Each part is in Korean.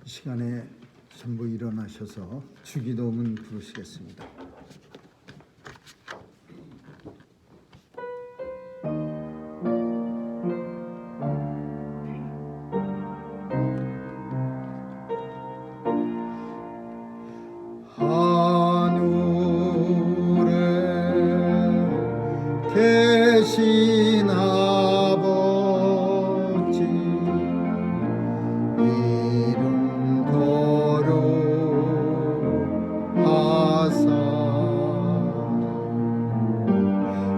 이 시간에 전부 일어나셔서 주기도문 부르시겠습니다. 하늘에 계신 아버지 이름 거룩하사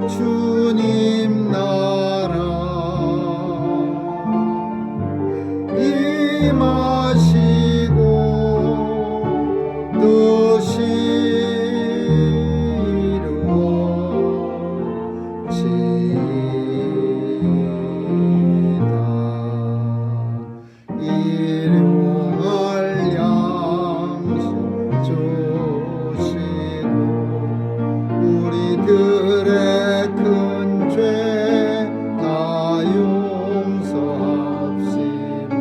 주님 나라 임하시고 뜻이 일용할 양식 주시고 우리들의 큰 죄 다 용서하옵시며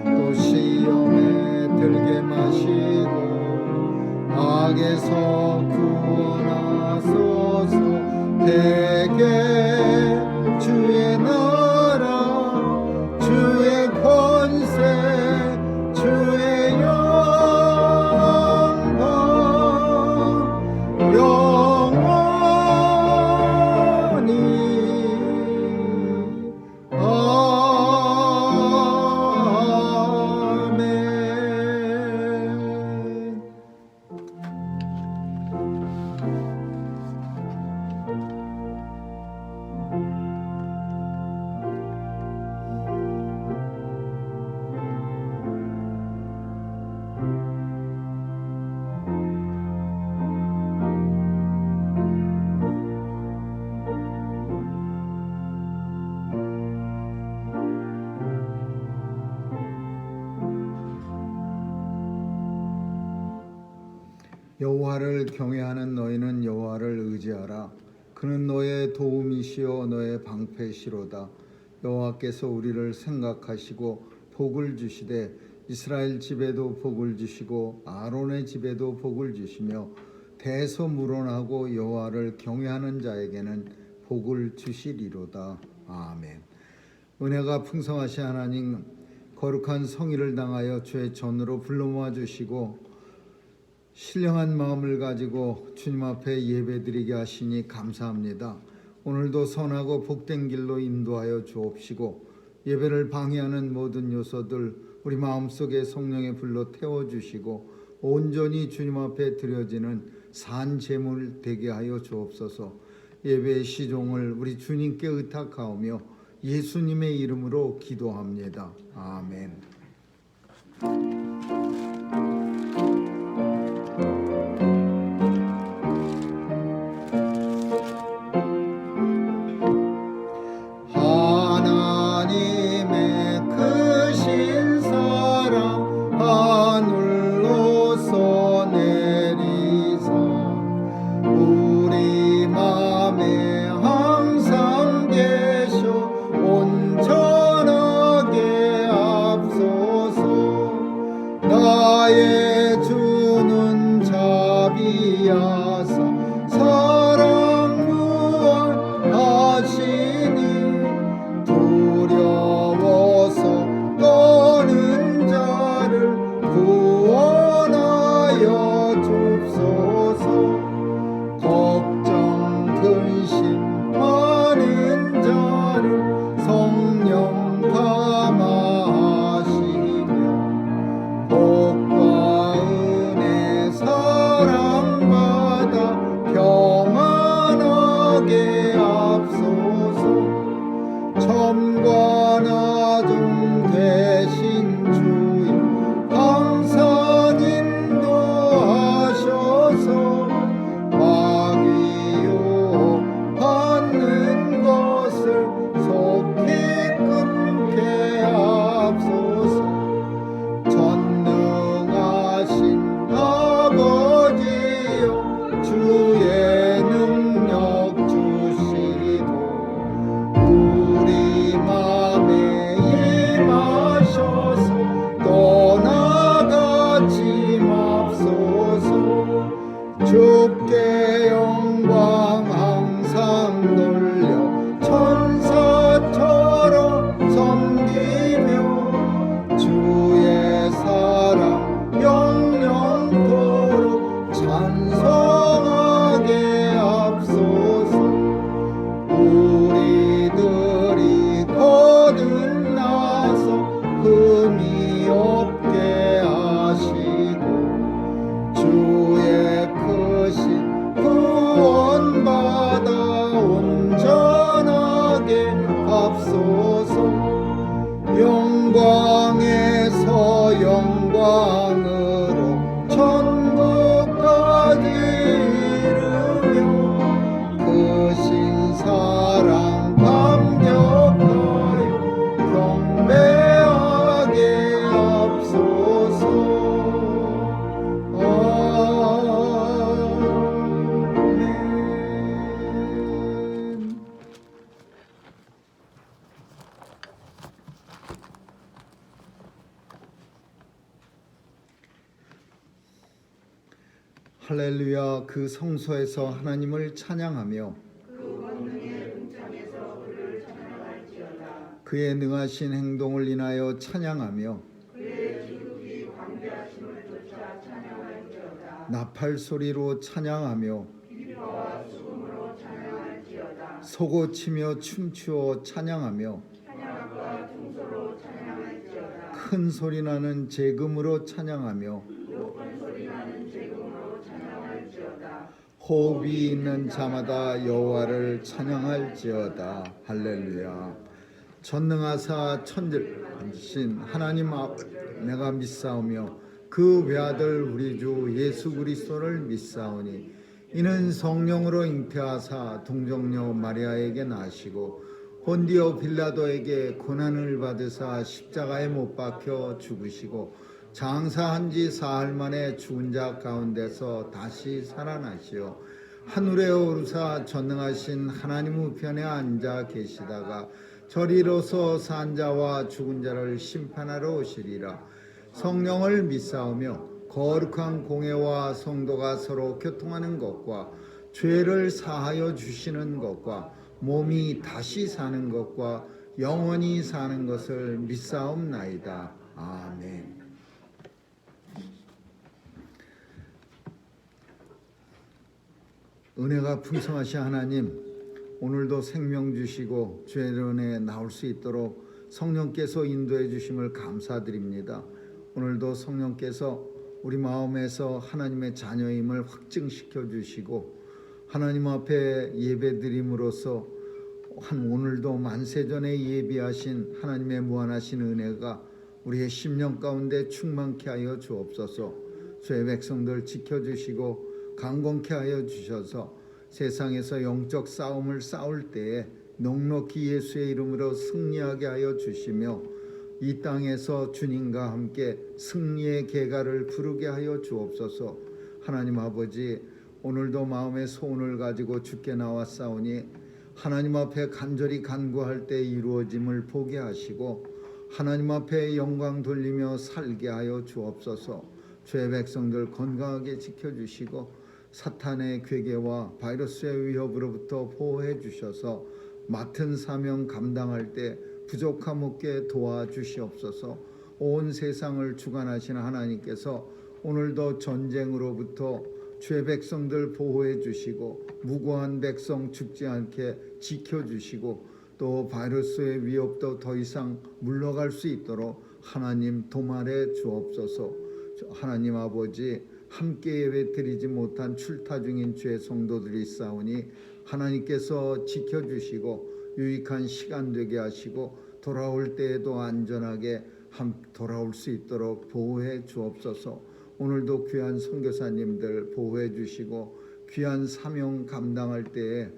또 시험에 들게 마시고 악에서 구원하소서. 대개 주의 나라 주의 권세 주의 영광 영원히 아멘. 여호와를 경외하는 너희는 여호와를 의지하라. 그는 너의 도움이시요 너의 방패시로다. 여호와께서 우리를 생각하시고 복을 주시되 이스라엘 집에도 복을 주시고 아론의 집에도 복을 주시며 대소물원하고 여호와를 경외하는 자에게는 복을 주시리로다. 아멘. 은혜가 풍성하신 하나님, 거룩한 성일을 당하여 주의 전으로 불러 모아 주시고 신령한 마음을 가지고 주님 앞에 예배드리게 하시니 감사합니다. 오늘도 선하고 복된 길로 인도하여 주옵시고 예배를 방해하는 모든 요소들 우리 마음속에 성령의 불로 태워주시고 온전히 주님 앞에 드려지는 산 제물 되게 하여 주옵소서. 예배의 시종을 우리 주님께 의탁하오며 예수님의 이름으로 기도합니다. 아멘. 온전하게 앞서서 할렐루야. 그 성소에서 하나님을 찬양하며 그의 능하신 행동을 인하여 찬양하며 나팔 소리로 찬양하며 소고치며 춤추어 찬양하며 큰 소리 나는 재금으로 찬양하며 호흡이 있는 자마다 여호와를 찬양할지어다. 할렐루야. 전능하사 천지신 하나님 앞 내가 믿사오며 그 외아들 우리 주 예수 그리스도를 믿사오니 이는 성령으로 잉태하사 동정녀 마리아에게 나시고 본디오 빌라도에게 고난을 받으사 십자가에 못 박혀 죽으시고 장사한 지 사흘 만에 죽은 자 가운데서 다시 살아나시어 하늘에 오르사 전능하신 하나님 우편에 앉아 계시다가 저리로서 산 자와 죽은 자를 심판하러 오시리라. 성령을 믿사오며 거룩한 공회와 성도가 서로 교통하는 것과 죄를 사하여 주시는 것과 몸이 다시 사는 것과 영원히 사는 것을 믿사옵나이다. 아멘. 은혜가 풍성하신 하나님, 오늘도 생명 주시고 주의 은혜에 나올 수 있도록 성령께서 인도해 주심을 감사드립니다. 오늘도 성령께서 우리 마음에서 하나님의 자녀임을 확증시켜 주시고 하나님 앞에 예배드림으로써 오늘도 만세전에 예비하신 하나님의 무한하신 은혜가 우리의 심령 가운데 충만케 하여 주옵소서. 주의 백성들 지켜주시고 강건케 하여 주셔서 세상에서 영적 싸움을 싸울 때에 넉넉히 예수의 이름으로 승리하게 하여 주시며 이 땅에서 주님과 함께 승리의 계가를 부르게 하여 주옵소서. 하나님 아버지, 오늘도 마음의 소원을 가지고 주께 나왔사오니 하나님 앞에 간절히 간구할 때 이루어짐을 보게 하시고 하나님 앞에 영광 돌리며 살게 하여 주옵소서. 주의 백성들 건강하게 지켜주시고 사탄의 괴계와 바이러스의 위협으로부터 보호해 주셔서 맡은 사명 감당할 때 부족함 없게 도와주시옵소서. 온 세상을 주관하시는 하나님께서 오늘도 전쟁으로부터 주의 백성들 보호해 주시고 무고한 백성 죽지 않게 지켜주시고 또 바이러스의 위협도 더 이상 물러갈 수 있도록 하나님 도말해 주옵소서. 하나님 아버지, 함께 예배드리지 못한 출타 중인 주의 성도들이 있사오니 하나님께서 지켜주시고 유익한 시간 되게 하시고 돌아올 때에도 안전하게 돌아올 수 있도록 보호해 주옵소서. 오늘도 귀한 선교사님들 보호해 주시고 귀한 사명 감당할 때에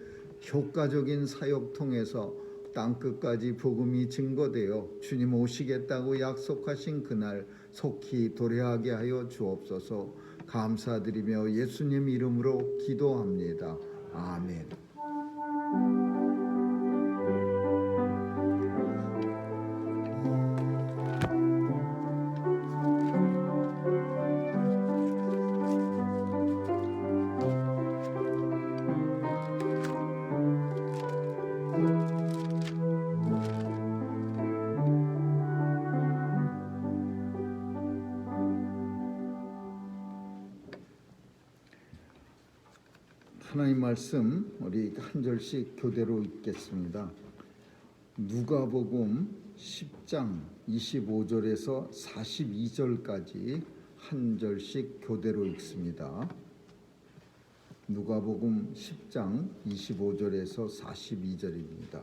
효과적인 사역 통해서 땅끝까지 복음이 증거되어 주님 오시겠다고 약속하신 그날 속히 도래하게 하여 주옵소서. 감사드리며 예수님 이름으로 기도합니다. 아멘. 하나님 말씀 우리 한 절씩 교대로 읽겠습니다. 누가복음 10장 25절에서 42절까지 한 절씩 교대로 읽습니다. 누가복음 10장 25절에서 42절입니다.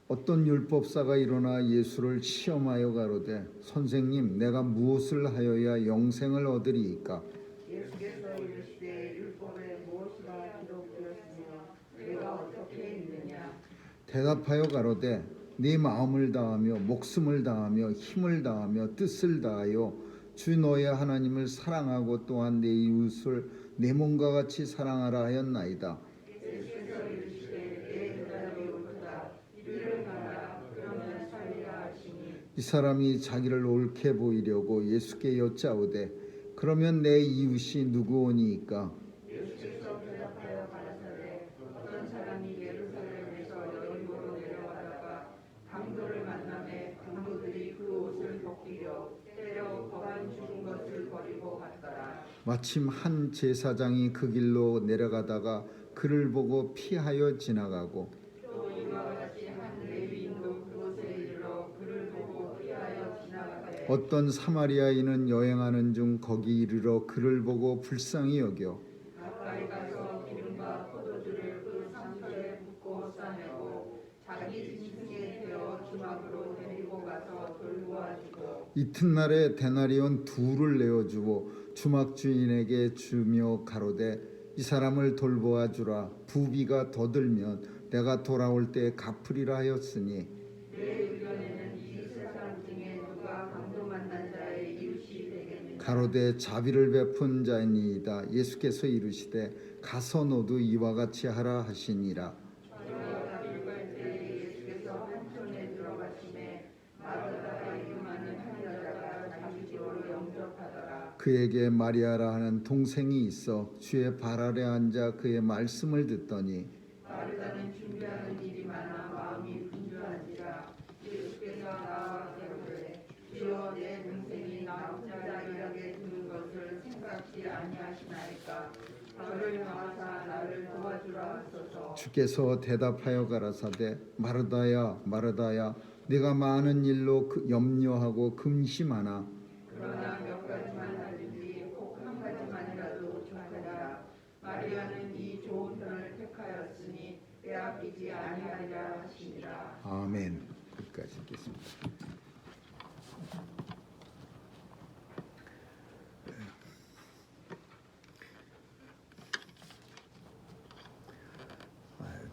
어떤 율법사가 일어나 예수를 시험하여 가로되 선생님, 내가 무엇을 하여야 영생을 얻으리이까? 예수께서 이르시되 율법에 무엇이라 기록되었으며 내가 어떻게 읽느냐? 대답하여 가로되 네 마음을 다하며 목숨을 다하며 힘을 다하며 뜻을 다하여 주 너의 하나님을 사랑하고 또한 내 이웃을 내 몸과 같이 사랑하라 하였나이다. 예수께서 이르시되 내 대답이 옳도다. 이를 가라. 그러면 살리라 하시니 이 사람이 자기를 옳게 보이려고 예수께 여짜오되 그러면 내 이웃이 누구오니까? 예수께서 대답하여 가라사대 어떤 사람이 예루살렘에서 여리고로 내려가다가 강도를 만나매 강도들이 그 옷을 벗기려 때려 거반 죽은 것을 버리고 갔더라. 마침 한 제사장이 그 길로 내려가다가 그를 보고 피하여 지나가고 또 이와 같이 한 레위인도 그곳에 이르러 그를 보고 피하여 지나가되 어떤 사마리아인은 여행하는 중 거기 이르러 그를 보고 불쌍히 여겨 가까이 가서 기름과 포도주를 그 상처에 붓고 싸매고 자기 짐승에 태워 주막으로 데리고 가서 돌보아주고 이튿날에 데나리온 둘을 내어주고 주막 주인에게 주며 가로되 이 사람을 돌보아 주라. 부비가 더 들면 내가 돌아올 때 갚으리라 하였으니 내 의견에는 이 세 사람 중에 누가 강도 만난 자의 이웃이 되겠는가. 가로되 자비를 베푼 자이니이다. 예수께서 이르시되 가서 너도 이와 같이 하라 하시니라. 저희가 빌갈 때에 예수께서 한촌에 들어가시매 마르다가 이름하는 한 여자가 자기 집으로 영접하더라. 그에게 마리아라 하는 동생이 있어 주의 발 아래 앉아 그의 말씀을 듣더니 마르다는 준비하는 일이 많아 마음이 분주한지라. 예수께서 나와 가로되 주여 내 동생이 나 혼자 일하게 두는 것을 생각지 아니하시나이까. 저를 나와사 나를 도와주라 하소서. 주께서 대답하여 가라사대 마르다야 마르다야 네가 많은 일로 염려하고 근심하나 그러나 몇 가지만 하든지 꼭 한 가지만이라도 족하리라. 마리아는 이 좋은 편을 택하였으니 빼앗기지 아니하리라 하시니라. 아멘. 끝까지 읽겠습니다.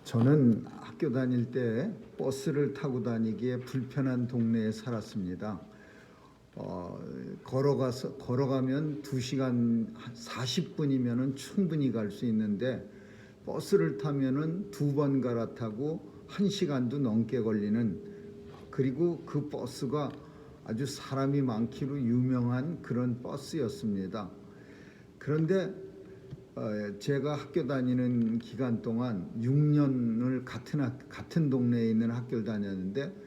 저는 학교 다닐 때 버스를 타고 다니기에 불편한 동네에 살았습니다. 걸어가면 2시간 40분이면은 충분히 갈 수 있는데 버스를 타면은 2번 갈아타고 1시간도 넘게 걸리는, 그리고 그 버스가 아주 사람이 많기로 유명한 그런 버스였습니다. 그런데 제가 학교 다니는 기간 동안 6년을 같은 동네에 있는 학교를 다녔는데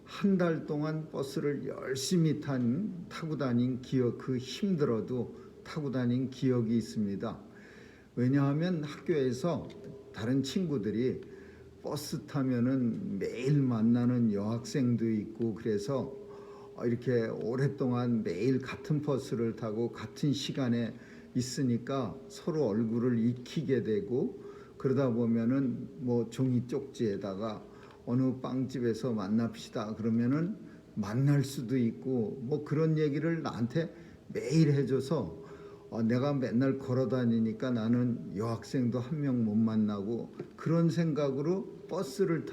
한 달 동안 버스를 열심히 타고 다닌 기억, 그 힘들어도 타고 다닌 기억이 있습니다. 왜냐하면 학교에서 다른 친구들이 버스 타면은 매일 만나는 여학생도 있고 그래서 이렇게 오랫동안 매일 같은 버스를 타고 같은 시간에 있으니까 서로 얼굴을 익히게 되고, 그러다 보면은 뭐 종이 쪽지에다가 어느 빵집에서 만납시다 그러면은 만날 수도 있고 뭐 그런 얘기를 나한테 매일 해줘서 내가 맨날 걸어 다니니까 나는 여학생도 한 명 못 만나고 그런 생각으로 버스를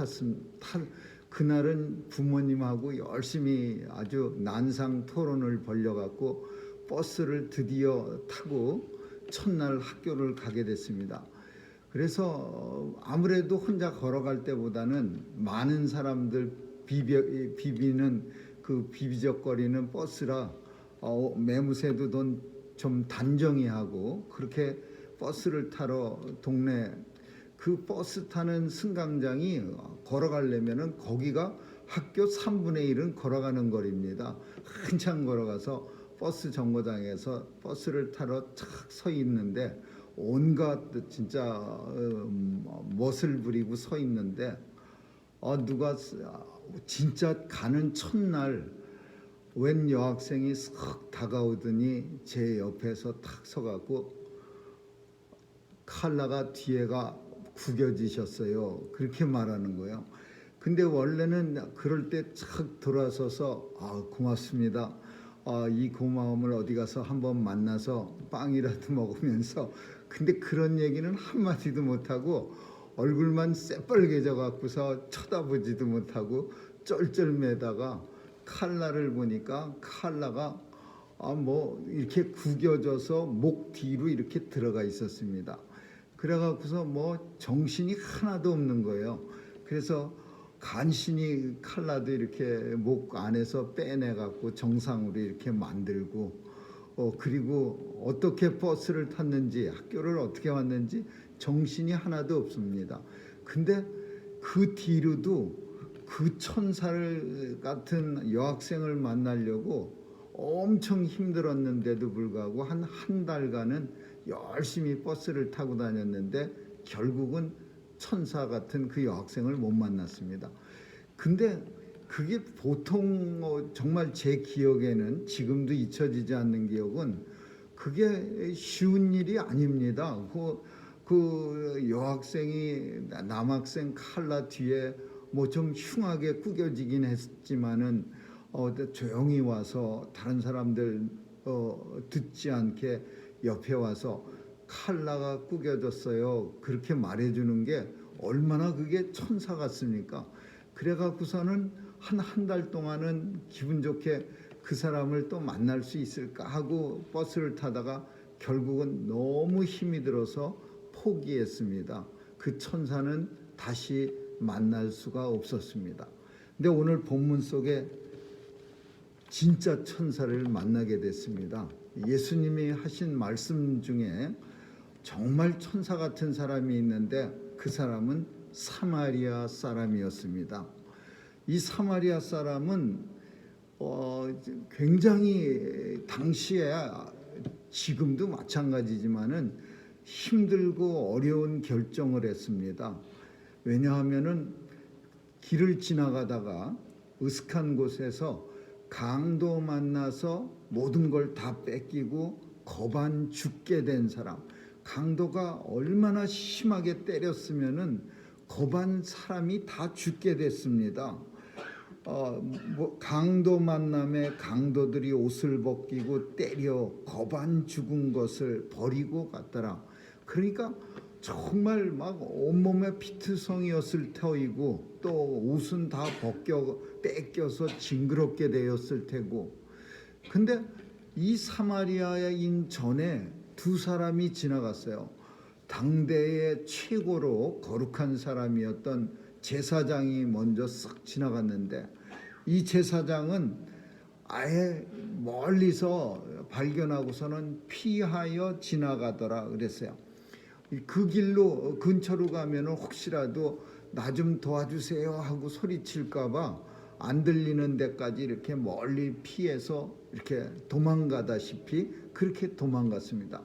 그날은 부모님하고 열심히 아주 난상 토론을 벌여갖고 버스를 드디어 타고 첫날 학교를 가게 됐습니다. 그래서 아무래도 혼자 걸어갈 때보다는 많은 사람들 비비는 그 비비적거리는 버스라 매무새도 좀 단정히 하고 그렇게 버스를 타러 동네, 그 버스 타는 승강장이 걸어가려면은 거기가 학교 3분의 1은 걸어가는 거리입니다. 한참 걸어가서 버스 정거장에서 버스를 타러 착 서 있는데 온갖 진짜 멋을 부리고 서 있는데 누가 진짜 가는 첫날 웬 여학생이 싹 다가오더니 제 옆에서 탁 서갖고 칼라가 뒤에가 구겨지셨어요. 그렇게 말하는 거예요. 근데 원래는 그럴 때 착 돌아서서 고맙습니다. 이 고마움을 어디 가서 한번 만나서 빵이라도 먹으면서, 근데 그런 얘기는 한마디도 못하고 얼굴만 새빨개져 갖고서 쳐다보지도 못하고 쩔쩔매다가 칼라를 보니까 칼라가 뭐 이렇게 구겨져서 목 뒤로 이렇게 들어가 있었습니다. 그래갖고서 뭐 정신이 하나도 없는 거예요. 그래서 간신히 칼라도 이렇게 목 안에서 빼내갖고 정상으로 이렇게 만들고 그리고 어떻게 버스를 탔는지 학교를 어떻게 왔는지 정신이 하나도 없습니다. 근데 그 뒤로도 그 천사를 같은 여학생을 만나려고 엄청 힘들었는데도 불구하고 한 달간은 열심히 버스를 타고 다녔는데 결국은 천사 같은 그 여학생을 못 만났습니다. 근데 그게 보통 정말 제 기억에는 지금도 잊혀지지 않는 기억은 그게 쉬운 일이 아닙니다. 그 여학생이 남학생 칼라 뒤에 뭐 좀 흉하게 구겨지긴 했지만은 조용히 와서 다른 사람들 듣지 않게 옆에 와서 칼라가 구겨졌어요. 그렇게 말해주는 게 얼마나 그게 천사 같습니까? 그래갖고서는 한 달 동안은 기분 좋게 그 사람을 또 만날 수 있을까 하고 버스를 타다가 결국은 너무 힘이 들어서 포기했습니다. 그 천사는 다시 만날 수가 없었습니다. 근데 오늘 본문 속에 진짜 천사를 만나게 됐습니다. 예수님이 하신 말씀 중에 정말 천사 같은 사람이 있는데 그 사람은 사마리아 사람이었습니다. 이 사마리아 사람은 굉장히 당시에 지금도 마찬가지지만은 힘들고 어려운 결정을 했습니다. 왜냐하면은 길을 지나가다가 으슥한 곳에서 강도 만나서 모든 걸 다 뺏기고 거반 죽게 된 사람. 강도가 얼마나 심하게 때렸으면은 거반 사람이 다 죽게 됐습니다. 강도 만남에 강도들이 옷을 벗기고 때려 거반 죽은 것을 버리고 갔더라. 그러니까 정말 막 온몸에 피투성이었을 터이고 또 옷은 다 뺏겨서 징그럽게 되었을 테고. 근데 이 사마리아인 전에 두 사람이 지나갔어요. 당대의 최고로 거룩한 사람이었던 제사장이 먼저 싹 지나갔는데 이 제사장은 아예 멀리서 발견하고서는 피하여 지나가더라 그랬어요. 그 길로 근처로 가면은 혹시라도 나 좀 도와주세요 하고 소리칠까봐 안 들리는 데까지 이렇게 멀리 피해서 이렇게 도망가다시피 그렇게 도망갔습니다.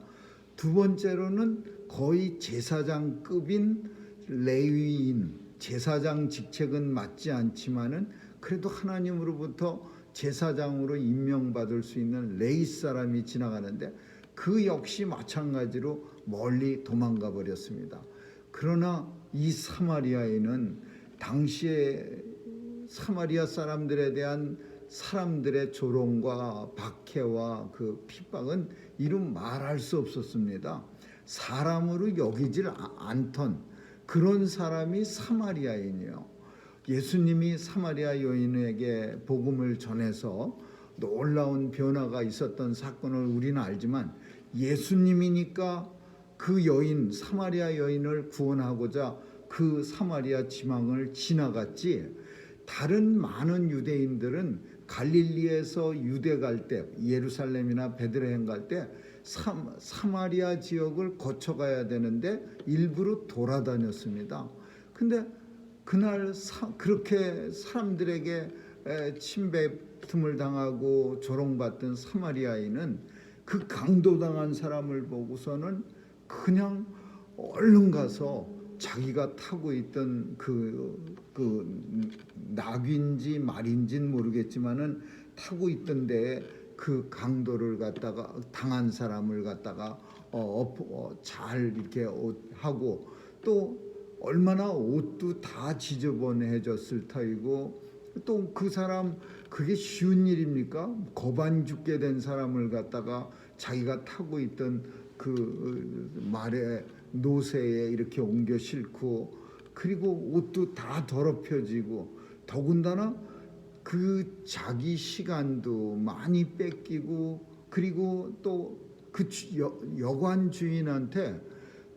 두 번째로는 거의 제사장급인 레위인, 제사장 직책은 맞지 않지만은 그래도 하나님으로부터 제사장으로 임명받을 수 있는 레위 사람이 지나가는데 그 역시 마찬가지로 멀리 도망가 버렸습니다. 그러나 이 사마리아에는 당시에 사마리아 사람들에 대한 사람들의 조롱과 박해와 그 핍박은 이루 말할 수 없었습니다. 사람으로 여기질 않던 그런 사람이 사마리아인이에요. 예수님이 사마리아 여인에게 복음을 전해서 놀라운 변화가 있었던 사건을 우리는 알지만 예수님이니까 그 여인, 사마리아 여인을 구원하고자 그 사마리아 지방을 지나갔지, 다른 많은 유대인들은 갈릴리에서 유대 갈 때, 예루살렘이나 베들레헴 갈 때 사마리아 지역을 거쳐가야 되는데 일부러 돌아다녔습니다. 근데 그날 그렇게 사람들에게 침뱉음을 당하고 조롱받던 사마리아인은 그 강도당한 사람을 보고서는 그냥 얼른 가서 자기가 타고 있던 그 낙인지 말인지는 모르겠지만은 타고 있던 데에 그 강도를 갖다가 당한 사람을 갖다가 잘 이렇게 하고, 또 얼마나 옷도 다 지저분해졌을 터이고, 또 그 사람 그게 쉬운 일입니까? 거반 죽게 된 사람을 갖다가 자기가 타고 있던 그 말에 노새에 이렇게 옮겨 싣고, 그리고 옷도 다 더럽혀지고, 더군다나 그 자기 시간도 많이 뺏기고, 그리고 또 그 여관 주인한테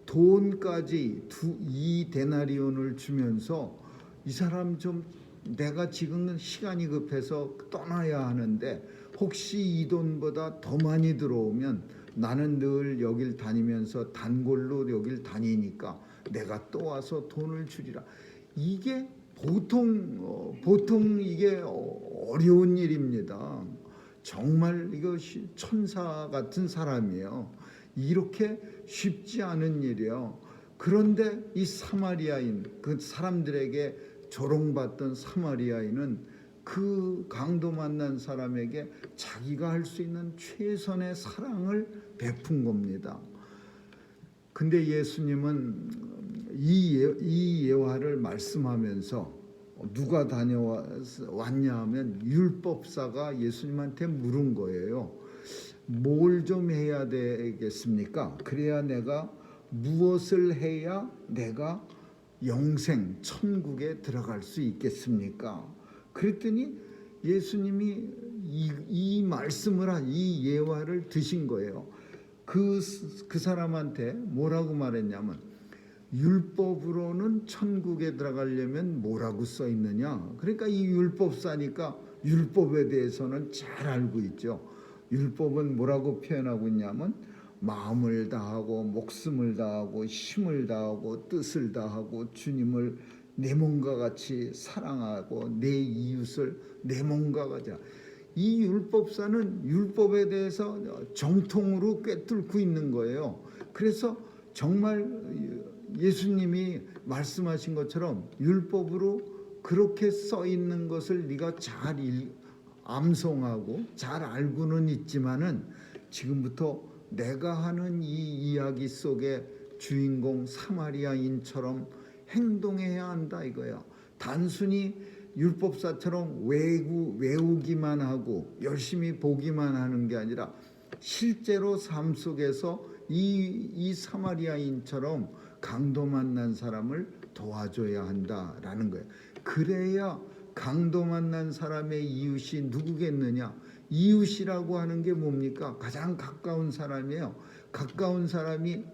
돈까지 2데나리온을 주면서 이 사람 좀 내가 지금 시간이 급해서 떠나야 하는데 혹시 이 돈보다 더 많이 들어오면 나는 늘 여길 다니면서 단골로 여길 다니니까 내가 또 와서 돈을 주리라. 이게 보통 이게 어려운 일입니다. 정말 이것이 천사 같은 사람이에요. 이렇게 쉽지 않은 일이에요. 그런데 이 사마리아인, 그 사람들에게 조롱받던 사마리아인은 그 강도 만난 사람에게 자기가 할 수 있는 최선의 사랑을 베푼 겁니다. 근데 예수님은 이 예화를 말씀하면서 누가 다녀왔냐 하면 율법사가 예수님한테 물은 거예요. 뭘 좀 해야 되겠습니까? 그래야 내가 무엇을 해야 내가 영생 천국에 들어갈 수 있겠습니까? 그랬더니 예수님이 이 말씀을 이 예화를 드신 거예요. 그 사람한테 뭐라고 말했냐면 율법으로는 천국에 들어가려면 뭐라고 써 있느냐. 그러니까 이 율법사니까 율법에 대해서는 잘 알고 있죠. 율법은 뭐라고 표현하고 있냐면 마음을 다하고 목숨을 다하고 힘을 다하고 뜻을 다하고 주님을 내 몸과 같이 사랑하고 내 이웃을 내 몸과 같이. 이 율법사는 율법에 대해서 정통으로 꿰뚫고 있는 거예요. 그래서 정말 예수님이 말씀하신 것처럼 율법으로 그렇게 써 있는 것을 네가 잘 암송하고 잘 알고는 있지만은 지금부터 내가 하는 이 이야기 속에 주인공 사마리아인처럼 행동해야 한다 이거야. 단순히 율법사처럼 외우기만 하고 열심히 보기만 하는 게 아니라 실제로 삶 속에서 이 사마리아인처럼 강도 만난 사람을 도와줘야 한다라는 거예요. 그래야 강도 만난 사람의 이웃이 누구겠느냐? 이웃이라고 하는 게 뭡니까? 가장 가까운 사람이에요. 가까운 사람이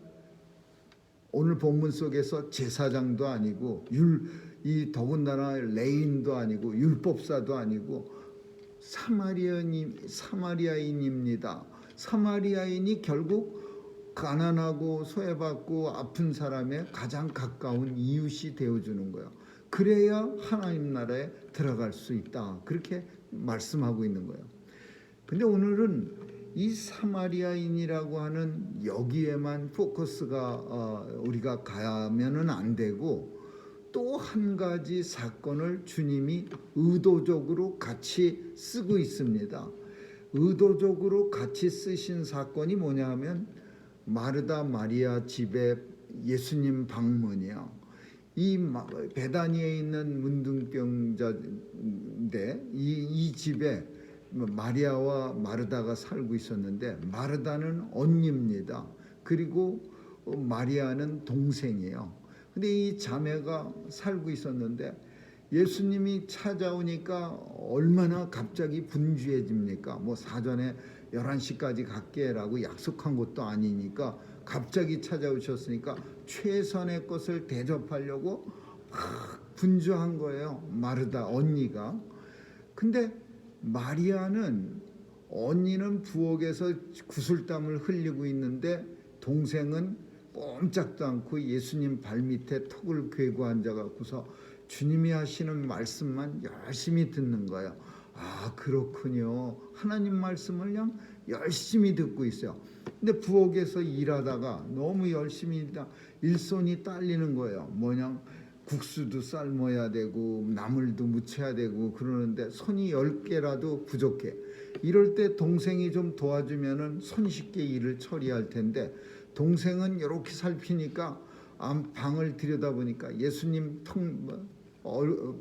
오늘 본문 속에서 제사장도 아니고 더군다나 레인도 아니고 율법사도 아니고 사마리아인입니다. 사마리아인이 결국 가난하고 소외받고 아픈 사람의 가장 가까운 이웃이 되어주는 거예요. 그래야 하나님 나라에 들어갈 수 있다. 그렇게 말씀하고 있는 거예요. 근데 오늘은 이 사마리아인이라고 하는 여기에만 포커스가 우리가 가면은 안 되고 또 한 가지 사건을 주님이 의도적으로 같이 쓰고 있습니다. 의도적으로 같이 쓰신 사건이 뭐냐 하면 마르다 마리아 집에 예수님 방문이요. 이 베다니에 있는 문둥병자인데 이 집에 마리아와 마르다가 살고 있었는데 마르다는 언니입니다. 그리고 마리아는 동생이에요. 근데 이 자매가 살고 있었는데 예수님이 찾아오니까 얼마나 갑자기 분주해집니까? 뭐 사전에 11시까지 갈게라고 약속한 것도 아니니까 갑자기 찾아오셨으니까 최선의 것을 대접하려고 막 분주한 거예요. 마르다 언니가. 근데 언니는 부엌에서 구슬땀을 흘리고 있는데 동생은 꼼짝도 않고 예수님 발밑에 턱을 괴고 앉아갖고서 주님이 하시는 말씀만 열심히 듣는 거예요. 아 그렇군요. 하나님 말씀을 그냥 열심히 듣고 있어요. 근데 부엌에서 일하다가 너무 열심히 일손이 딸리는 거예요. 뭐냐 국수도 삶아야 되고 나물도 무쳐야 되고 그러는데 손이 10개라도 부족해. 이럴 때 동생이 좀 도와주면은 손쉽게 일을 처리할 텐데 동생은 이렇게 살피니까 방을 들여다보니까 예수님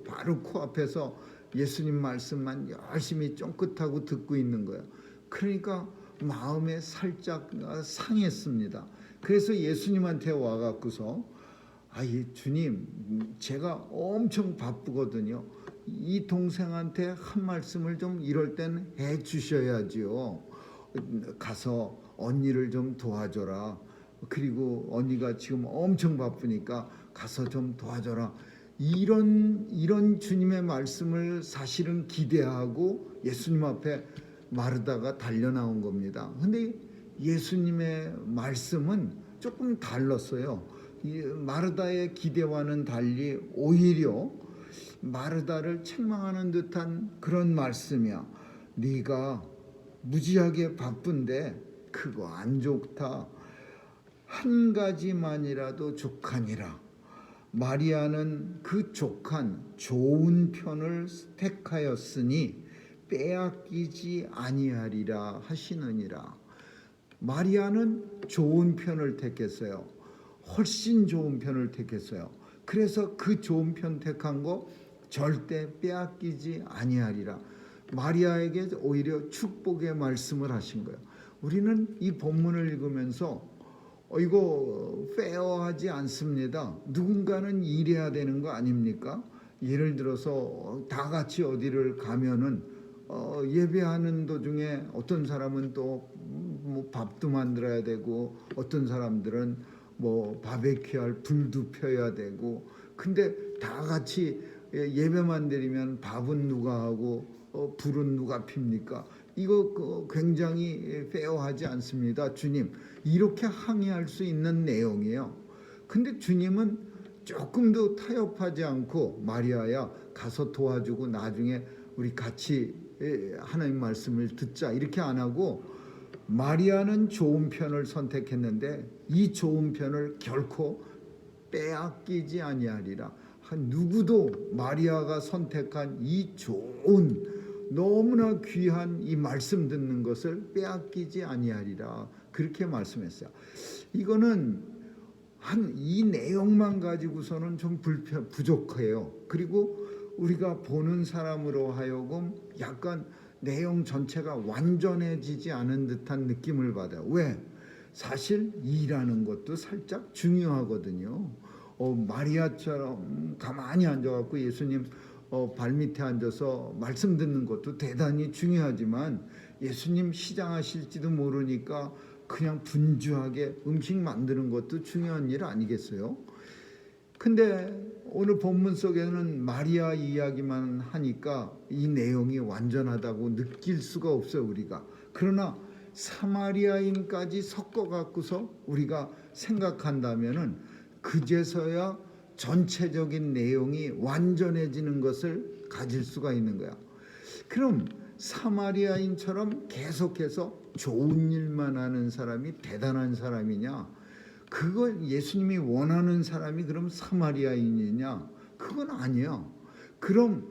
바로 코앞에서 예수님 말씀만 열심히 쫑긋하고 듣고 있는 거예요. 그러니까 마음에 살짝 상했습니다. 그래서 예수님한테 와갖고서 주님 제가 엄청 바쁘거든요. 이 동생한테 한 말씀을 좀 이럴 땐 해주셔야지요. 가서 언니를 좀 도와줘라. 그리고 언니가 지금 엄청 바쁘니까 가서 좀 도와줘라. 이런 주님의 말씀을 사실은 기대하고 예수님 앞에 마르다가 달려 나온 겁니다. 근데 예수님의 말씀은 조금 달랐어요. 이 마르다의 기대와는 달리 오히려 마르다를 책망하는 듯한 그런 말씀이야. 네가 무지하게 바쁜데 그거 안 좋다. 한 가지만이라도 족하니라. 마리아는 그 족한 좋은 편을 택하였으니 빼앗기지 아니하리라 하시느니라. 마리아는 좋은 편을 택했어요. 훨씬 좋은 편을 택했어요. 그래서 그 좋은 편 택한 거 절대 빼앗기지 아니하리라. 마리아에게 오히려 축복의 말씀을 하신 거예요. 우리는 이 본문을 읽으면서 이거 페어하지 않습니다. 누군가는 일해야 되는 거 아닙니까? 예를 들어서 다 같이 어디를 가면은 예배하는 도중에 어떤 사람은 또 뭐 밥도 만들어야 되고 어떤 사람들은 뭐 바베큐할 불도 펴야 되고, 근데 다 같이 예배만 드리면 밥은 누가 하고 불은 누가 핍니까? 이거 굉장히 페어하지 않습니다. 주님, 이렇게 항의할 수 있는 내용이에요. 근데 주님은 조금도 타협하지 않고 마리아야 가서 도와주고 나중에 우리 같이 하나님 말씀을 듣자 이렇게 안 하고, 마리아는 좋은 편을 선택했는데 이 좋은 편을 결코 빼앗기지 아니하리라. 누구도 마리아가 선택한 이 좋은 너무나 귀한 이 말씀 듣는 것을 빼앗기지 아니하리라. 그렇게 말씀했어요. 이거는 이 내용만 가지고서는 좀 부족해요. 그리고 우리가 보는 사람으로 하여금 약간 내용 전체가 완전해지지 않은 듯한 느낌을 받아요. 왜? 사실 일하는 것도 살짝 중요하거든요. 마리아처럼 가만히 앉아갖고 예수님 발밑에 앉아서 말씀 듣는 것도 대단히 중요하지만 예수님 시장하실지도 모르니까 그냥 분주하게 음식 만드는 것도 중요한 일 아니겠어요? 근데 오늘 본문 속에는 마리아 이야기만 하니까 이 내용이 완전하다고 느낄 수가 없어요, 우리가. 그러나 사마리아인까지 섞어 갖고서 우리가 생각한다면은 그제서야 전체적인 내용이 완전해지는 것을 가질 수가 있는 거야. 그럼 사마리아인처럼 계속해서 좋은 일만 하는 사람이 대단한 사람이냐? 그걸 예수님이 원하는 사람이 그럼 사마리아인이냐? 그건 아니야. 그럼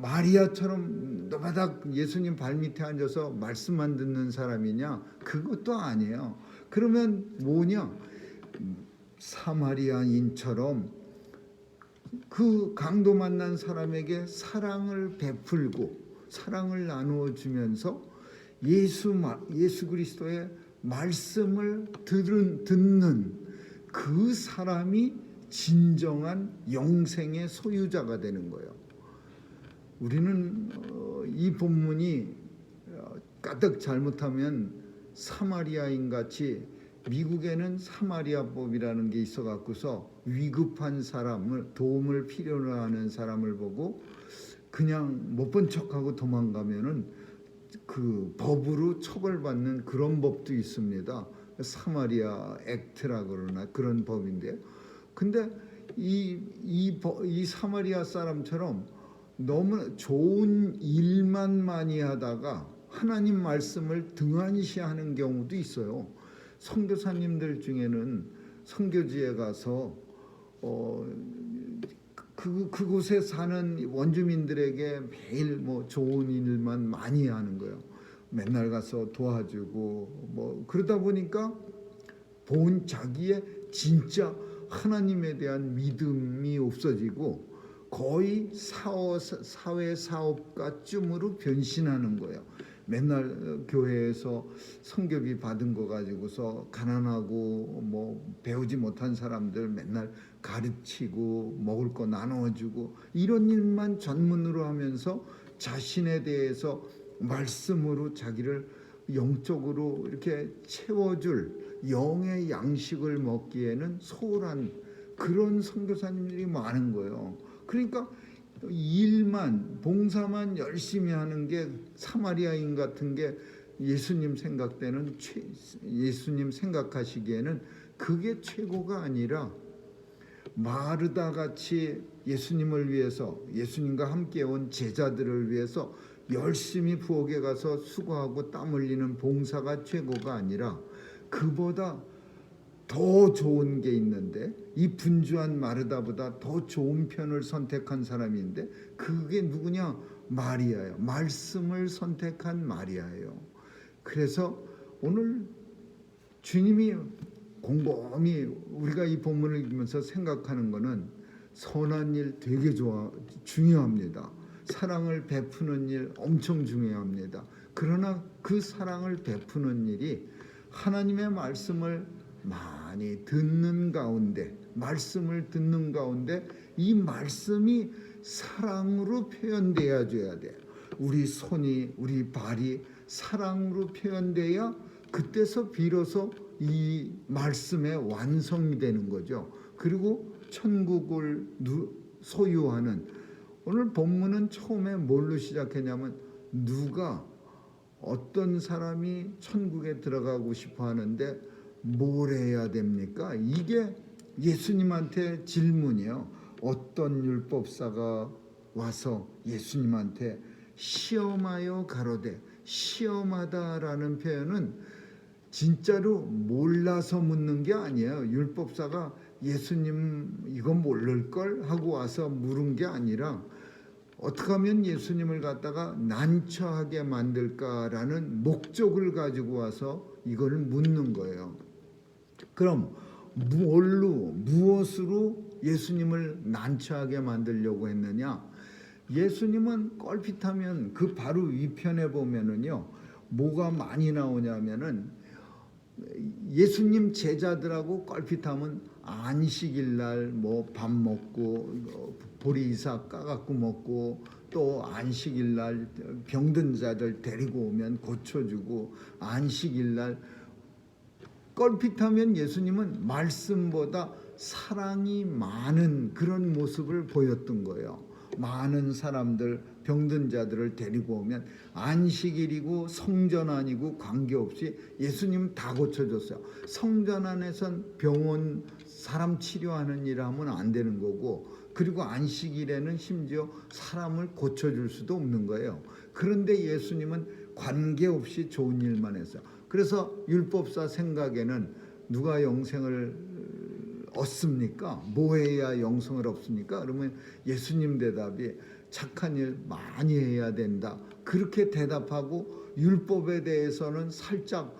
마리아처럼 노바닥 예수님 발밑에 앉아서 말씀만 듣는 사람이냐? 그것도 아니에요. 그러면 뭐냐? 사마리아인처럼 그 강도 만난 사람에게 사랑을 베풀고 사랑을 나누어 주면서 예수 그리스도의 말씀을 듣는 그 사람이 진정한 영생의 소유자가 되는 거예요. 우리는 이 본문이 까딱 잘못하면 사마리아인 같이, 미국에는 사마리아법이라는 게 있어 갖고서 위급한 사람을, 도움을 필요로 하는 사람을 보고 그냥 못 본 척하고 도망가면은 그 법으로 처벌받는 그런 법도 있습니다. 사마리아 액트라 그러나 그런 법인데요. 근데 이 사마리아 사람처럼 너무 좋은 일만 많이 하다가 하나님 말씀을 등한시하는 경우도 있어요. 선교사님들 중에는 선교지에 가서 그곳에 사는 원주민들에게 매일 뭐 좋은 일만 많이 하는 거예요. 맨날 가서 도와주고 뭐 그러다 보니까 본 자기의 진짜 하나님에 대한 믿음이 없어지고 거의 사회 사업가쯤으로 변신하는 거예요. 맨날 교회에서 선교비 받은 거 가지고서 가난하고 뭐 배우지 못한 사람들 맨날 가르치고 먹을 거 나눠주고 이런 일만 전문으로 하면서 자신에 대해서 말씀으로 자기를 영적으로 이렇게 채워줄 영의 양식을 먹기에는 소홀한 그런 선교사님들이 많은 거예요. 그러니까 일만 봉사만 열심히 하는 게 사마리아인 같은 게 예수님 예수님 생각하시기에는 그게 최고가 아니라 마르다 같이 예수님을 위해서 예수님과 함께 온 제자들을 위해서 열심히 부엌에 가서 수고하고 땀 흘리는 봉사가 최고가 아니라 그보다 더 좋은 게 있는데 이 분주한 마르다보다 더 좋은 편을 선택한 사람인데 그게 누구냐? 마리아예요. 말씀을 선택한 마리아예요. 그래서 오늘 주님이 곰곰이 우리가 이 본문을 읽으면서 생각하는 거는 선한 일 되게 중요합니다. 사랑을 베푸는 일 엄청 중요합니다. 그러나 그 사랑을 베푸는 일이 하나님의 말씀을 많이 듣는 가운데 이 말씀이 사랑으로 표현돼야 돼요. 우리 손이 우리 발이 사랑으로 표현돼야 그때서 비로소 이 말씀의 완성이 되는 거죠. 그리고 천국을 소유하는 오늘 본문은 처음에 뭘로 시작했냐면 누가 어떤 사람이 천국에 들어가고 싶어 하는데 뭘 해야 됩니까? 이게 예수님한테 질문이에요. 어떤 율법사가 와서 예수님한테 시험하여 가로되 시험하다라는 표현은 진짜로 몰라서 묻는 게 아니에요. 율법사가 예수님 이건 모를걸 하고 와서 물은 게 아니라 어떻게 하면 예수님을 갖다가 난처하게 만들까라는 목적을 가지고 와서 이걸 묻는 거예요. 그럼 무엇으로 예수님을 난처하게 만들려고 했느냐? 예수님은 껄핏하면 그 바로 위편에 보면은요 뭐가 많이 나오냐면은 예수님 제자들하고 껄핏하면 안식일날 뭐 밥 먹고 보리이삭 까갖고 먹고 또 안식일날 병든 자들 데리고 오면 고쳐주고 안식일날 껄핏하면 예수님은 말씀보다 사랑이 많은 그런 모습을 보였던 거예요. 많은 사람들 병든 자들을 데리고 오면 안식일이고 성전 아니고 관계없이 예수님 다 고쳐줬어요. 성전 안에선 병원 사람 치료하는 일 하면 안 되는 거고 그리고 안식일에는 심지어 사람을 고쳐줄 수도 없는 거예요. 그런데 예수님은 관계없이 좋은 일만 했어요. 그래서 율법사 생각에는 누가 영생을 얻습니까? 뭐 해야 영생을 얻습니까? 그러면 예수님 대답이 착한 일 많이 해야 된다. 그렇게 대답하고 율법에 대해서는 살짝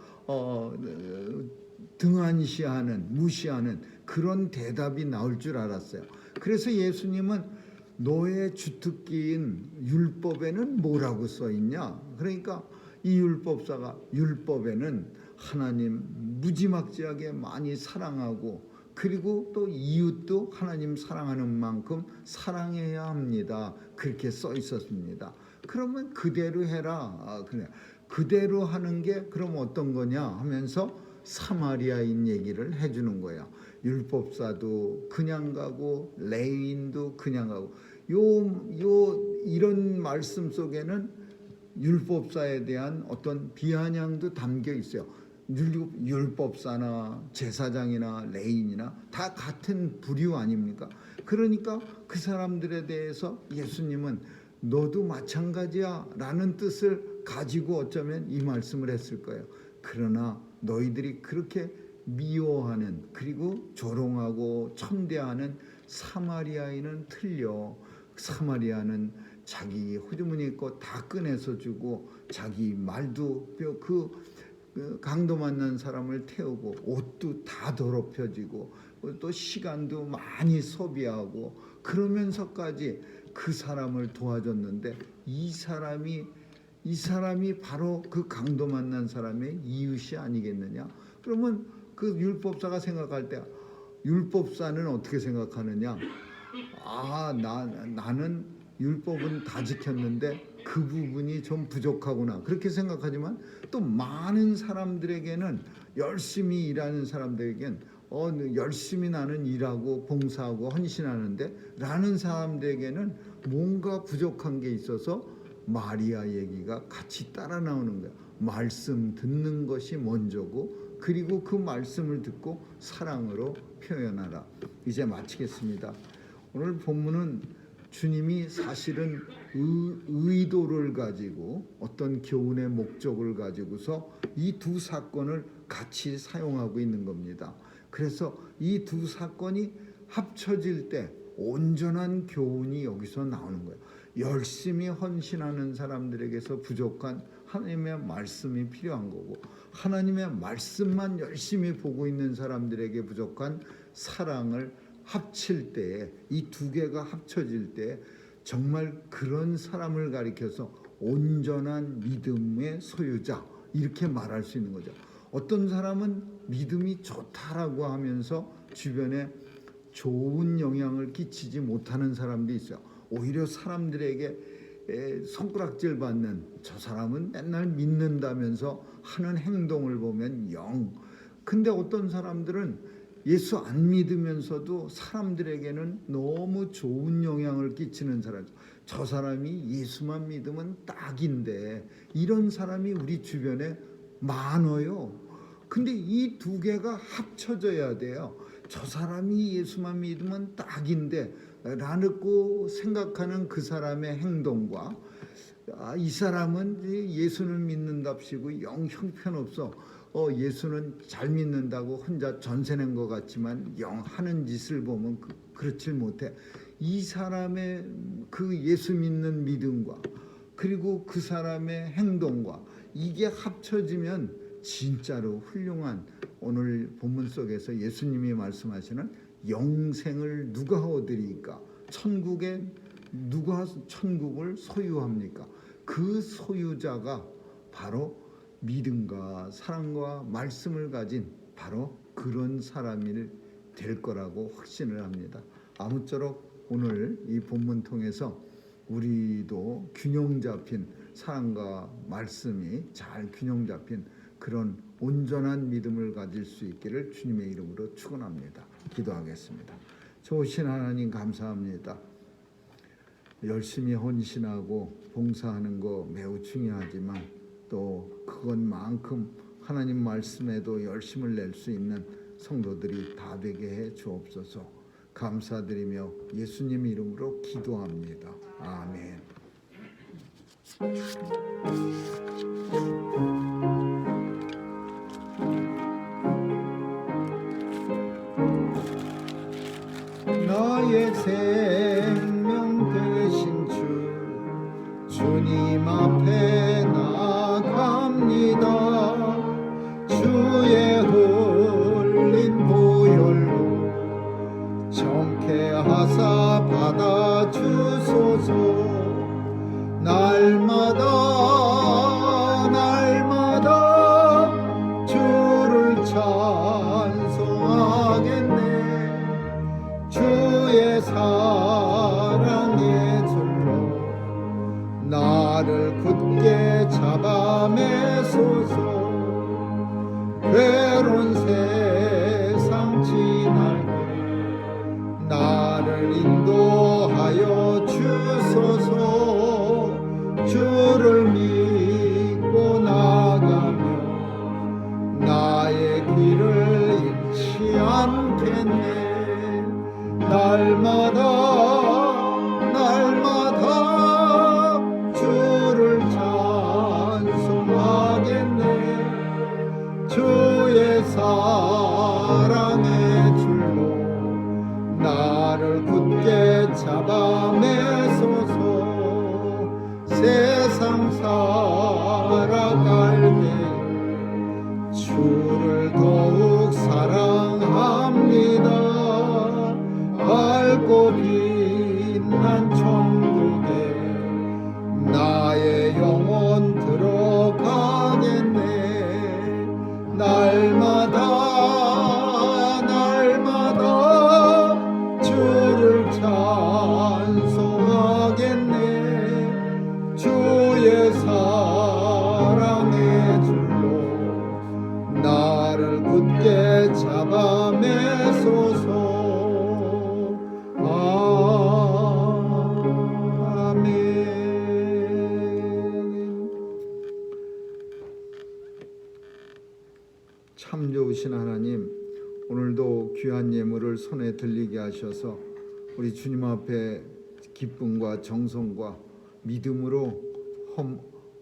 등한시하는 무시하는 그런 대답이 나올 줄 알았어요. 그래서 예수님은 너의 주특기인 율법에는 뭐라고 써 있냐? 그러니까 이 율법사가 율법에는 하나님 무지막지하게 많이 사랑하고 그리고 또 이웃도 하나님 사랑하는 만큼 사랑해야 합니다. 그렇게 써 있었습니다. 그러면 그대로 해라. 그래. 그대로 하는 게 그럼 어떤 거냐 하면서 사마리아인 얘기를 해주는 거야. 율법사도 그냥 가고 레위인도 그냥 가고 이런 말씀 속에는 율법사에 대한 어떤 비아냥도 담겨 있어요. 율법사나 제사장이나 레인이나 다 같은 부류 아닙니까? 그러니까 그 사람들에 대해서 예수님은 너도 마찬가지야 라는 뜻을 가지고 어쩌면 이 말씀을 했을 거예요. 그러나 너희들이 그렇게 미워하는 그리고 조롱하고 천대하는 사마리아인은 틀려. 사마리아는 자기 호주머니 있고 다 꺼내서 주고 자기 말도 그 강도 만난 사람을 태우고 옷도 다 더럽혀지고 또 시간도 많이 소비하고 그러면서까지 그 사람을 도와줬는데 이 사람이 바로 그 강도 만난 사람의 이웃이 아니겠느냐? 그러면 그 율법사가 생각할 때 율법사는 어떻게 생각하느냐? 나는 율법은 다 지켰는데 그 부분이 좀 부족하구나 그렇게 생각하지만 또 많은 사람들에게는 열심히 일하는 사람들에겐 열심히 나는 일하고 봉사하고 헌신하는데 라는 사람들에게는 뭔가 부족한 게 있어서 마리아 얘기가 같이 따라 나오는 거야. 말씀 듣는 것이 먼저고, 그리고 그 말씀을 듣고 사랑으로 표현하라. 이제 마치겠습니다. 오늘 본문은 주님이 사실은 의도를 가지고 어떤 교훈의 목적을 가지고서 이 두 사건을 같이 사용하고 있는 겁니다. 그래서 이 두 사건이 합쳐질 때 온전한 교훈이 여기서 나오는 거예요. 열심히 헌신하는 사람들에게서 부족한 하나님의 말씀이 필요한 거고, 하나님의 말씀만 열심히 보고 있는 사람들에게 부족한 사랑을 합칠 때에, 이 두 개가 합쳐질 때 정말 그런 사람을 가리켜서 온전한 믿음의 소유자, 이렇게 말할 수 있는 거죠. 어떤 사람은 믿음이 좋다라고 하면서 주변에 좋은 영향을 끼치지 못하는 사람도 있어요. 오히려 사람들에게 손가락질 받는, 저 사람은 맨날 믿는다면서 하는 행동을 보면 영. 근데 어떤 사람들은 예수 안 믿으면서도 사람들에게는 너무 좋은 영향을 끼치는 사람, 저 사람이 예수만 믿으면 딱인데, 이런 사람이 우리 주변에 많아요. 근데 이 두 개가 합쳐져야 돼요. 저 사람이 예수만 믿으면 딱인데 라고 생각하는 그 사람의 행동과, 이 사람은 예수는 믿는답시고 영 형편없어, 예수는 잘 믿는다고 혼자 전세 낸 것 같지만 영 하는 짓을 보면 그렇지 못해. 이 사람의 그 예수 믿는 믿음과 그리고 그 사람의 행동과 이게 합쳐지면 진짜로 훌륭한, 오늘 본문 속에서 예수님이 말씀하시는 영생을 누가 얻으리까? 천국에 누가 천국을 소유합니까? 그 소유자가 바로 믿음과 사랑과 말씀을 가진 바로 그런 사람이 될 거라고 확신을 합니다. 아무쪼록 오늘 이 본문 통해서 우리도 균형 잡힌 사랑과 말씀이 잘 균형 잡힌 그런 온전한 믿음을 가질 수 있기를 주님의 이름으로 축원합니다. 기도하겠습니다. 좋으신 하나님 감사합니다. 열심히 헌신하고 봉사하는 거 매우 중요하지만 또 그것만큼 하나님 말씀에도 열심을 낼 수 있는 성도들이 다 되게 해 주옵소서. 감사드리며 예수님 이름으로 기도합니다. 아멘. 나의 생명 되신 주님 앞에 나갑니다. 주의 흘린 보혈로 정케하사 받아주소서. 날마다 주를 찬송하겠네. 주의 사랑의 줄로 나를 굳게 잡아매소서. 괴로운 세상 지날 때 나를 인도하여 주소서. 주를 믿고 나가며 나의 길을 잃지 않겠네. 날마다 주를 찬송하겠네. 주의 사랑의 줄로 나를 굳게 잡아매소서. 세상 살아갈 때 주를 더욱 사랑합니다. 밝고 빛난 천국에 나의 영혼 들어가겠네. 날마다 주를 찬송하겠네. 주의 사랑의 줄로 나를 굳게 잡아매소서. 아멘. 참 좋으신 하나님, 오늘도 귀한 예물을 손에 들리게 하셔서 우리 주님 앞에 기쁨과 정성과 믿음으로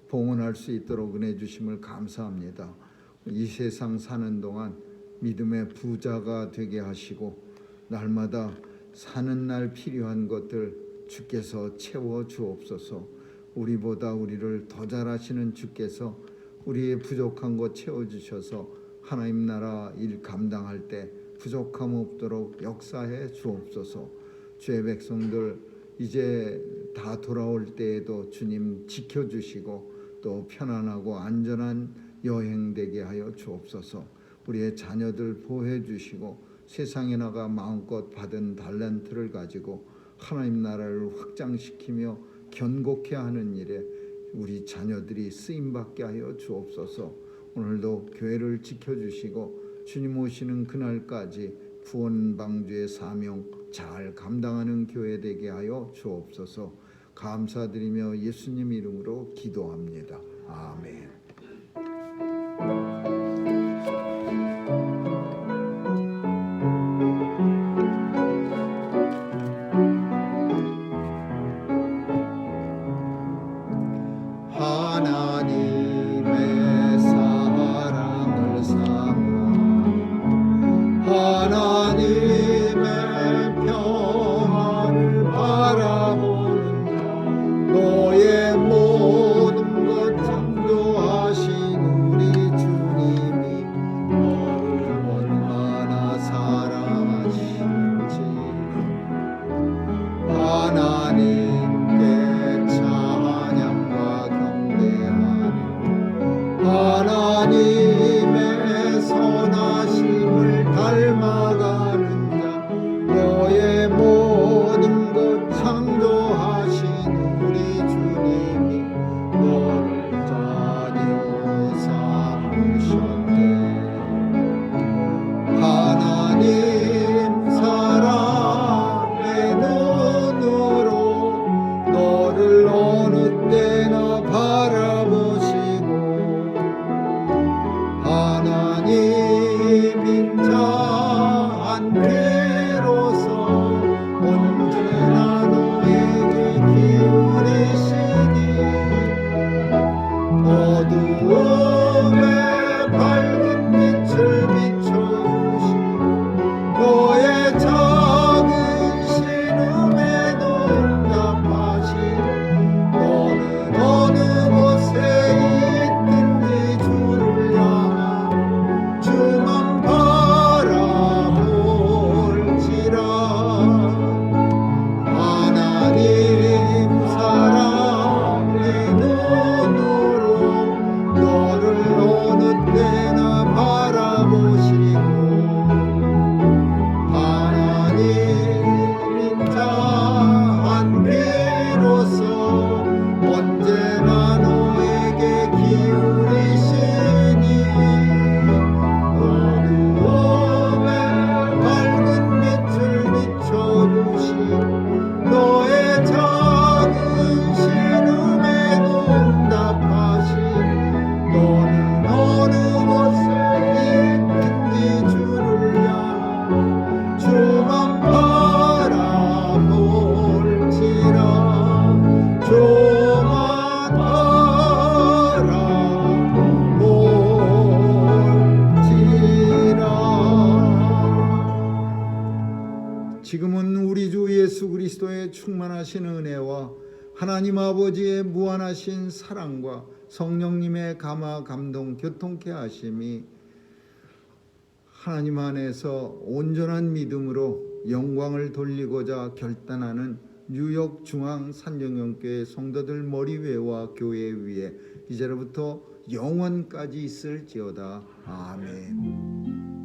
봉헌할 수 있도록 은혜 주심을 감사합니다. 이 세상 사는 동안 믿음의 부자가 되게 하시고 날마다 사는 날 필요한 것들 주께서 채워 주옵소서. 우리보다 우리를 더 잘하시는 주께서 우리의 부족한 것 채워주셔서 하나님 나라 일 감당할 때 부족함 없도록 역사해 주옵소서. 주의 백성들 이제 다 돌아올 때에도 주님 지켜주시고 또 편안하고 안전한 여행 되게 하여 주옵소서. 우리의 자녀들 보호해 주시고 세상에 나가 마음껏 받은 달란트를 가지고 하나님 나라를 확장시키며 견고케 하는 일에 우리 자녀들이 쓰임받게 하여 주옵소서. 오늘도 교회를 지켜주시고 주님 오시는 그날까지 구원방주의 사명 잘 감당하는 교회 되게 하여 주옵소서. 감사드리며 예수님 이름으로 기도합니다. 아멘. 하나님의 사랑을 사모하는 하나님의 평안을 바라보는 자 너의 모든 것 창조하신 우리 주님이 너를 얼마나 사랑하시는지 하나님께 찬양과 경배하는 하나님의 선하심을 닮아가는 자 너의 모든 것 창조하신 우리 주님이 너를 자녀 삼으셨네. 하나님 사랑의 눈으로 너를 어느 때나 바라보시고 하나님인 자한 배로서 언제나 너에게 기울이시니 어두움에 밝은 빛을 비춰주시고 너의 작은 신음에도 응답하시니 너는 어느 곳에 있든지 주를 향한 주만 바라볼지라. 하나님 사랑의 눈으로 너를 어느 때나 바라보시고 하나님인 자한 비로소 언제나 너에게 기울이시니 어두움에 밝은 빛을 비춰주시고 너의 작은 신음에도 응답하시니 너는 어느 곳에 있든지 주를 향한 주만 바라볼지라. 주만 바라볼지라. 지금은 우리 주 예수 그리스도의 충만하신 은혜와 하나님 아버지의 무한하신 사랑과 성령님의 감화 감동 교통케 하심이 하나님 안에서 온전한 믿음으로 영광을 돌리고자 결단하는 뉴욕 중앙 산정형교회 성도들 머리 위와 교회 위에 이제로부터 영원까지 있을지어다. 아멘.